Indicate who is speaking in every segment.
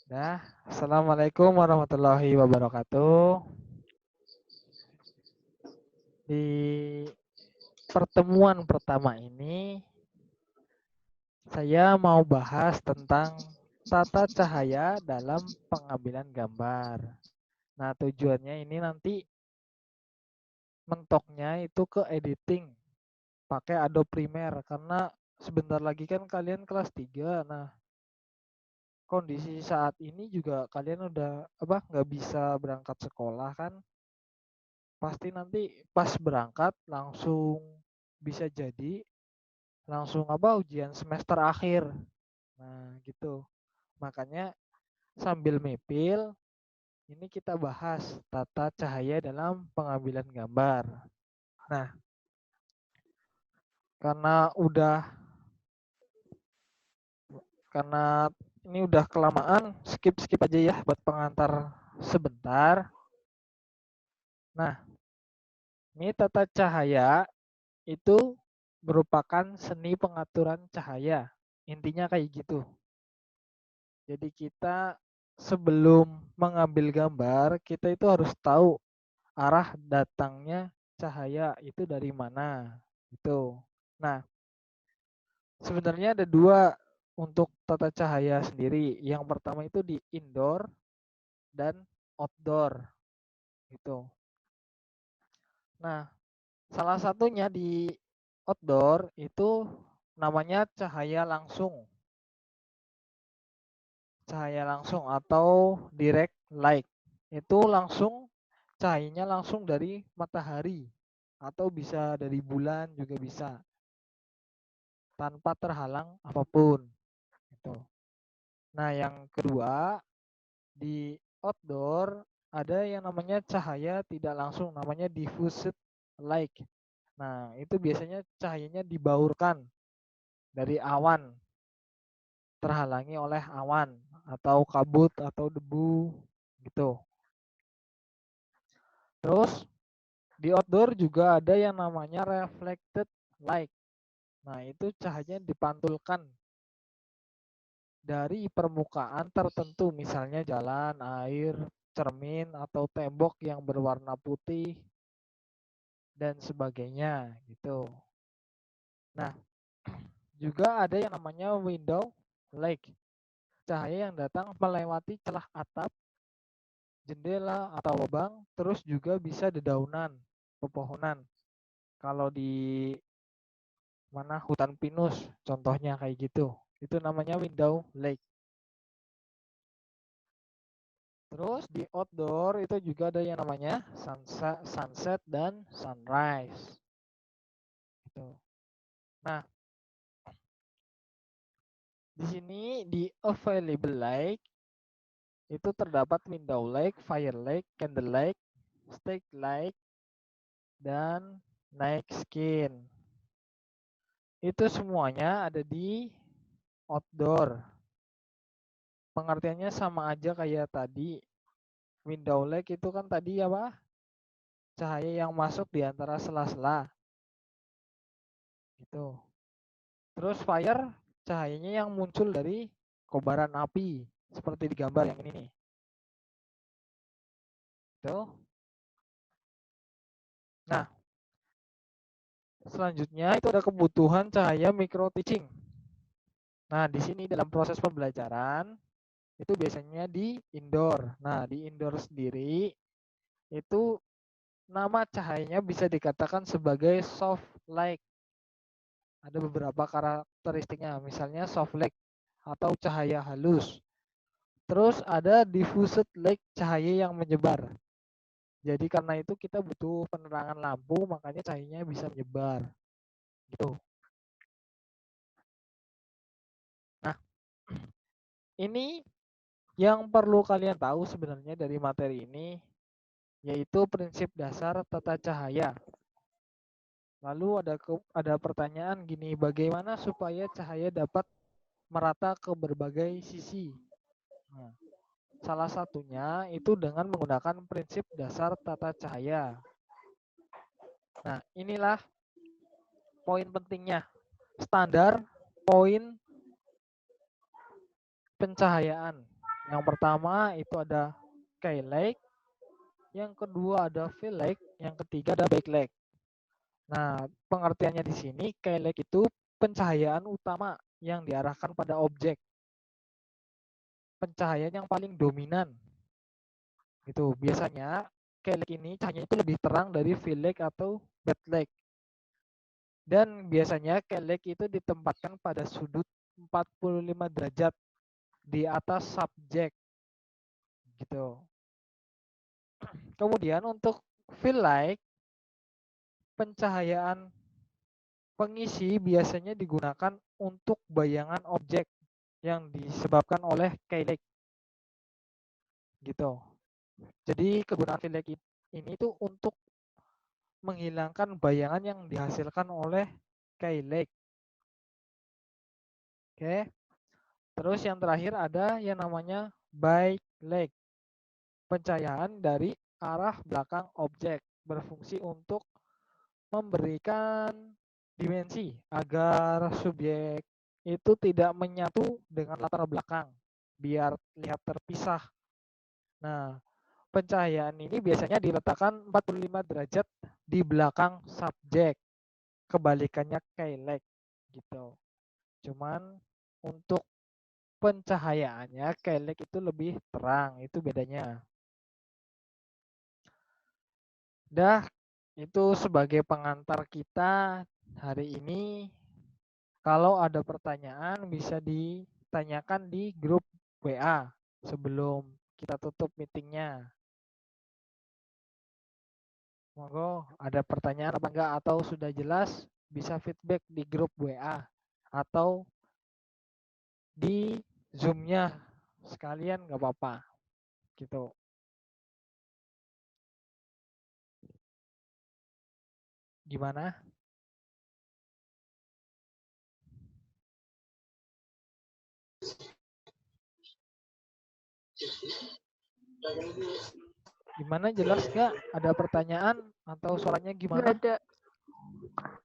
Speaker 1: Nah, Assalamualaikum warahmatullahi wabarakatuh. Di pertemuan pertama ini, saya mau bahas tentang tata cahaya dalam pengambilan gambar. Nah, tujuannya ini nanti mentoknya itu ke editing, pakai Adobe Premiere, karena sebentar lagi kan kalian kelas 3. Nah, kondisi saat ini juga kalian udah nggak bisa berangkat sekolah kan. Pasti nanti pas berangkat langsung bisa jadi langsung ujian semester akhir. Nah, gitu. Makanya sambil mipil ini kita bahas tata cahaya dalam pengambilan gambar. Nah, karena udah karena ini udah kelamaan, skip aja ya buat pengantar sebentar. Nah, ini tata cahaya itu merupakan seni pengaturan cahaya. Intinya kayak gitu. Jadi kita sebelum mengambil gambar, kita itu harus tahu arah datangnya cahaya itu dari mana. Itu. Nah, sebenarnya ada dua untuk tata cahaya sendiri. Yang pertama itu di indoor dan outdoor. Gitu. Nah, salah satunya di outdoor itu namanya cahaya langsung. Cahaya langsung atau direct light. Itu langsung cahayanya langsung dari matahari atau bisa dari bulan juga bisa tanpa terhalang apapun gitu. Nah, yang kedua di outdoor ada yang namanya cahaya tidak langsung namanya diffused light. Nah, itu biasanya cahayanya dibaurkan dari awan, terhalangi oleh awan atau kabut atau debu gitu. Terus di outdoor juga ada yang namanya reflected light. Nah, itu cahayanya dipantulkan dari permukaan tertentu, misalnya jalan, air, cermin, atau tembok yang berwarna putih, dan sebagainya gitu. Nah, juga ada yang namanya window light. Cahaya yang datang melewati celah atap, jendela, atau lubang, terus juga bisa dedaunan, pepohonan. Kalau di mana hutan pinus, contohnya kayak gitu. Itu namanya window light. Terus di outdoor itu juga ada yang namanya sunset dan sunrise. Gitu. Nah, di sini di available light itu terdapat window light, fire light, candle light, stick light, dan night skin. Itu semuanya ada di outdoor. Pengertiannya sama aja kayak tadi. Window light itu kan tadi apa? Cahaya yang masuk di antara sela-sela. Gitu. Terus fire cahayanya yang muncul dari kobaran api seperti di gambar yang ini nih. Tuh. Nah, selanjutnya itu ada kebutuhan cahaya micro teaching. Nah, di sini dalam proses pembelajaran itu biasanya di indoor. Nah, di indoor sendiri itu nama cahayanya bisa dikatakan sebagai soft light. Ada beberapa karakteristiknya, misalnya soft light atau cahaya halus. Terus ada diffused light, cahaya yang menyebar. Jadi karena itu kita butuh penerangan lampu, makanya cahayanya bisa menyebar. Gitu. Nah, ini yang perlu kalian tahu sebenarnya dari materi ini, yaitu prinsip dasar tata cahaya. Lalu ada pertanyaan gini, bagaimana supaya cahaya dapat merata ke berbagai sisi? Nah, salah satunya itu dengan menggunakan prinsip dasar tata cahaya. Nah, inilah poin pentingnya. Standar poin pencahayaan. Yang pertama itu ada key leg, yang kedua ada fill leg, yang ketiga ada back leg. Nah, pengertiannya di sini key leg itu pencahayaan utama yang diarahkan pada objek. Pencahayaan yang paling dominan. Itu biasanya key leg ini cahayanya itu lebih terang dari fill leg atau back leg. Dan biasanya key leg itu ditempatkan pada sudut 45 derajat di atas subjek gitu. Kemudian untuk fill light, pencahayaan pengisi biasanya digunakan untuk bayangan objek yang disebabkan oleh key leg gitu. Jadi kegunaan fill light ini tuh untuk menghilangkan bayangan yang dihasilkan oleh key leg. Oke. Terus yang terakhir ada yang namanya back leg. Pencahayaan dari arah belakang objek berfungsi untuk memberikan dimensi agar subjek itu tidak menyatu dengan latar belakang biar lihat terpisah. Nah, pencahayaan ini biasanya diletakkan 45 derajat di belakang subjek. Kebalikannya key leg gitu. Cuman untuk pencahayaannya key leg itu lebih terang, itu bedanya. Dah, itu sebagai pengantar kita hari ini. Kalau ada pertanyaan bisa ditanyakan di grup WA sebelum kita tutup meetingnya. Monggo ada pertanyaan apa enggak atau sudah jelas bisa feedback di grup WA atau di Zoom-nya sekalian nggak apa-apa gitu. Gimana? Gimana, jelas nggak? Ada pertanyaan atau suaranya
Speaker 2: Nggak
Speaker 1: gimana?
Speaker 2: ada.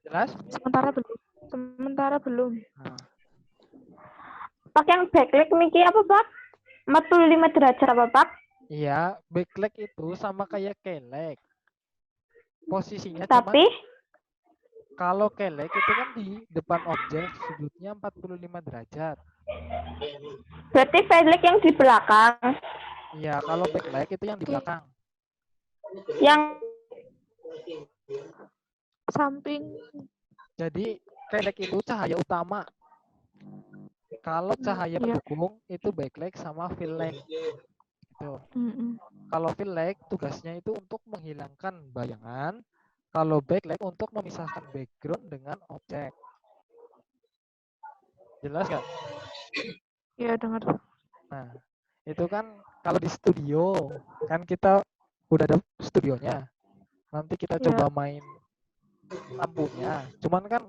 Speaker 1: Jelas?
Speaker 2: Sementara belum. Sementara belum.
Speaker 1: Nah,
Speaker 3: Pak yang backlight Miki apa Pak? 45 derajat apa Pak?
Speaker 1: iya, backleg itu sama kayak kelek. Posisinya cuman
Speaker 3: Tapi
Speaker 1: kalau kelek itu kan di depan objek sudutnya 45 derajat.
Speaker 3: berarti backlight yang di belakang.
Speaker 1: Iya, kalau backlight itu yang di belakang.
Speaker 3: Yang
Speaker 2: Samping.
Speaker 1: Jadi kelek itu cahaya utama. Kalau cahaya
Speaker 2: Iya.
Speaker 1: pendukung itu backlight sama fill light. Gitu.
Speaker 2: Mm-mm.
Speaker 1: Kalau fill light tugasnya itu untuk menghilangkan bayangan. Kalau backlight untuk memisahkan background dengan objek. Jelas nggak?
Speaker 2: Iya, dengar.
Speaker 1: Nah, itu kan kalau di studio kan kita udah ada studionya. Nanti kita
Speaker 2: Iya.
Speaker 1: coba main lampunya. Cuman kan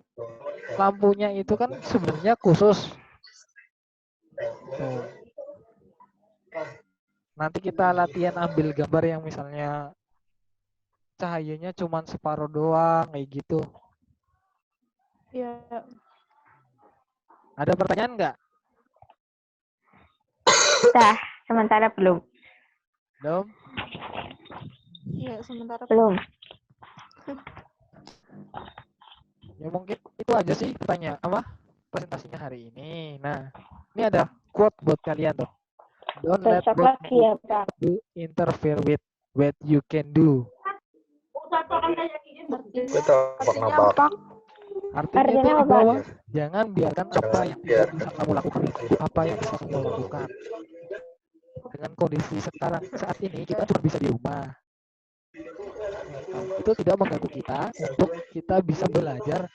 Speaker 1: lampunya itu kan sebenarnya khusus. Tuh. Nanti kita latihan ambil gambar yang misalnya cahayanya cuman separuh doang kayak gitu.
Speaker 2: Iya.
Speaker 1: Ada pertanyaan nggak?
Speaker 3: dah, sementara belum.
Speaker 1: Belum?
Speaker 2: Iya, sementara
Speaker 3: Belum.
Speaker 1: Ya mungkin itu aja sih tanya apa presentasinya hari ini. Nah, ini ada quote buat kalian tuh. Don't let
Speaker 3: Besok
Speaker 1: what
Speaker 3: lagi ya Pak.
Speaker 1: you interfere with what you can do.
Speaker 2: Artinya apa?
Speaker 1: Artinya itu
Speaker 3: Artinya
Speaker 1: di
Speaker 3: apa,
Speaker 1: bawah, jangan biarkan apa yang tidak bisa kamu lakukan, apa yang bisa kamu lakukan. Dengan kondisi sekarang saat ini kita cuma bisa di rumah. Itu tidak mengganggu kita untuk kita bisa belajar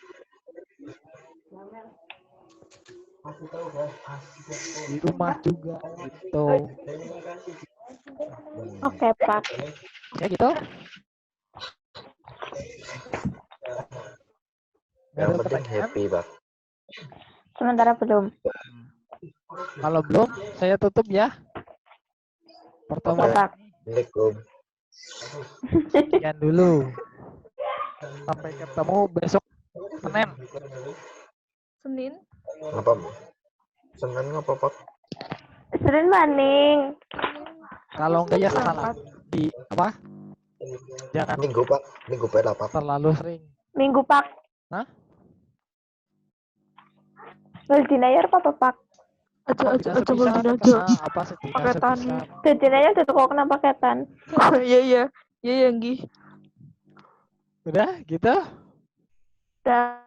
Speaker 1: di rumah juga gitu.
Speaker 3: Oke Pak.
Speaker 1: Ya gitu.
Speaker 4: Yang penting happy, Pak.
Speaker 3: Sementara belum.
Speaker 1: Kalau belum, saya tutup ya. Pertemuan
Speaker 3: Pak.
Speaker 4: Assalamualaikum.
Speaker 1: sekian dulu. Sampai ketemu besok Senin.
Speaker 2: Senin.
Speaker 4: Apa? Senin apa, Pak?
Speaker 3: Sering maning.
Speaker 1: Kalau enggak ya salah. Di apa? Jangan
Speaker 4: Minggu pak, minggu pernah pak.
Speaker 1: terlalu sering.
Speaker 3: Minggu pak.
Speaker 1: Hah?
Speaker 3: Ngeldinayar apa pak?
Speaker 1: Apa
Speaker 2: Aja
Speaker 1: bisa
Speaker 2: aja
Speaker 1: sebisa
Speaker 2: aja.
Speaker 1: karena apa sedina
Speaker 2: Paketan.
Speaker 1: sebisa.
Speaker 3: Ngeldinayar udah kok kena paketan.
Speaker 2: Oh iya iya. Iya iya Nggi.
Speaker 1: Udah gitu?
Speaker 3: Udah.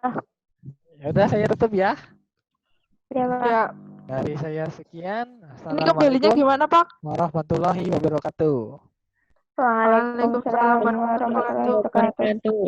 Speaker 1: Ya udah saya tutup ya.
Speaker 3: Ya, Pak.
Speaker 2: Ya.
Speaker 1: Dari saya sekian.
Speaker 2: Ini kembalinya
Speaker 1: Assalamualaikum
Speaker 2: gimana, Pak?
Speaker 1: warahmatullahi wabarakatuh.
Speaker 3: Waalaikumsalam warahmatullahi wabarakatuh.